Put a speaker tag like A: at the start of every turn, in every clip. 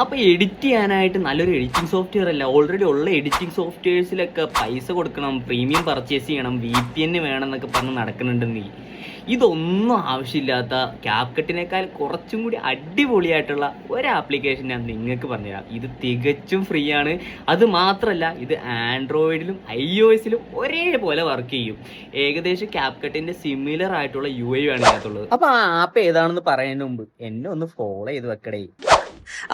A: അപ്പോൾ എഡിറ്റ് ചെയ്യാനായിട്ട് നല്ലൊരു എഡിറ്റിംഗ് സോഫ്റ്റ്വെയർ അല്ല, ഓൾറെഡി ഉള്ള എഡിറ്റിംഗ് സോഫ്റ്റ്വെയർസിലൊക്കെ പൈസ കൊടുക്കണം, പ്രീമിയം പർച്ചേസ് ചെയ്യണം, VPN വേണം എന്നൊക്കെ പറഞ്ഞ് നടക്കുന്നുണ്ടെങ്കിൽ ഇതൊന്നും ആവശ്യമില്ലാത്ത ക്യാപ്കട്ടിനേക്കാൾ കുറച്ചും കൂടി അടിപൊളിയായിട്ടുള്ള ഒരു ആപ്ലിക്കേഷൻ ഞാൻ നിങ്ങൾക്ക് പറഞ്ഞുതരാം. ഇത് തികച്ചും ഫ്രീ ആണ്. അത് മാത്രമല്ല, ഇത് ആൻഡ്രോയിഡിലും iOSലും ഒരേപോലെ വർക്ക് ചെയ്യും. ഏകദേശം ക്യാപ്കട്ടിൻ്റെ സിമിലർ ആയിട്ടുള്ള UI ആണ് ഇതിനകത്തുള്ളത്. അപ്പോൾ ആ ആപ്പ് ഏതാണെന്ന് പറയുന്നതിന് മുമ്പ് എന്നെ ഒന്ന് ഫോളോ ചെയ്ത് വെക്കടേ.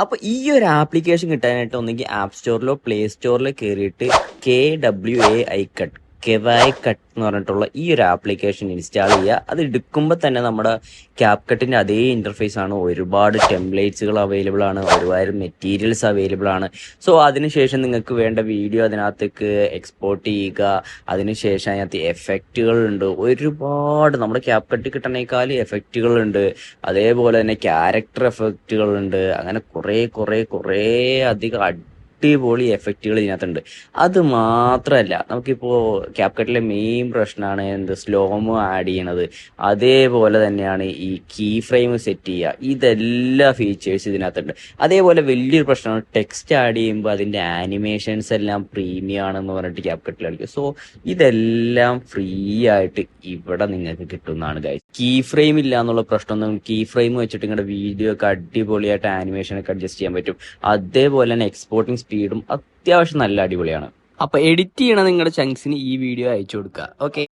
A: അപ്പോൾ ഈ ഒരു ആപ്ലിക്കേഷൻ കിട്ടാനായിട്ട് ഒന്നെങ്കിൽ ആപ്പ് സ്റ്റോറിലോ പ്ലേ സ്റ്റോറിലോ കയറിയിട്ട് KWAI കട്ട് കെവായ് കട്ട് എന്ന് പറഞ്ഞിട്ടുള്ള ഈ ഒരു ആപ്ലിക്കേഷൻ ഇൻസ്റ്റാൾ ചെയ്യുക. അത് എടുക്കുമ്പോൾ തന്നെ നമ്മുടെ ക്യാപ്കട്ടിൻ്റെ അതേ ഇൻ്റർഫേസ് ആണ്. ഒരുപാട് ടെംപ്ലേറ്റ്സുകൾ അവൈലബിൾ ആണ്, ഒരുപാട് മെറ്റീരിയൽസ് അവൈലബിൾ ആണ്. സോ അതിനുശേഷം നിങ്ങൾക്ക് വേണ്ട വീഡിയോ അതിനകത്തേക്ക് എക്സ്പോർട്ട് ചെയ്യുക. അതിനുശേഷം അതിനകത്ത് എഫക്റ്റുകളുണ്ട്, ഒരുപാട് നമ്മുടെ ക്യാപ്കട്ട് കിട്ടണേക്കാൾ എഫക്റ്റുകളുണ്ട്. അതേപോലെ തന്നെ ക്യാരക്ടർ എഫക്റ്റുകളുണ്ട്. അങ്ങനെ കുറേ അധികം അടിപൊളി എഫക്റ്റുകൾ ഇതിനകത്തുണ്ട്. അത് മാത്രമല്ല, നമുക്കിപ്പോൾ ക്യാപ്കട്ടിലെ മെയിൻ പ്രശ്നമാണ് സ്ലോമോ ആഡ് ചെയ്യണത്. അതേപോലെ തന്നെയാണ് ഈ കീ ഫ്രെയിം സെറ്റ് ചെയ്യുക. ഇതെല്ലാ ഫീച്ചേഴ്സ് ഇതിനകത്തുണ്ട്. അതേപോലെ വലിയൊരു പ്രശ്നമാണ് ടെക്സ്റ്റ് ആഡ് ചെയ്യുമ്പോൾ അതിൻ്റെ ആനിമേഷൻസ് എല്ലാം പ്രീമിയം ആണെന്ന് പറഞ്ഞിട്ട് ക്യാപ്കട്ടിൽ കളിക്കും. സോ ഇതെല്ലാം ഫ്രീ ആയിട്ട് ഇവിടെ നിങ്ങൾക്ക് കിട്ടുന്നതാണ് ഗൈസ്. കീ ഫ്രെയിം ഇല്ല എന്നുള്ള പ്രശ്നമൊന്നും, കീ ഫ്രെയിം വെച്ചിട്ട് നിങ്ങളുടെ വീഡിയോ ഒക്കെ അടിപൊളിയായിട്ട് ആനിമേഷൻ ഒക്കെ അഡ്ജസ്റ്റ് ചെയ്യാൻ പറ്റും. അതേപോലെ തന്നെ എക്സ്പോർട്ടിങ് സ്പീഡും അത്യാവശ്യം നല്ല അടിപൊളിയാണ്. അപ്പോൾ എഡിറ്റ് ചെയ്യണ നിങ്ങളുടെ ചങ്ക്സിന് ഈ വീഡിയോ അയച്ചു കൊടുക്കുക. ഓക്കെ.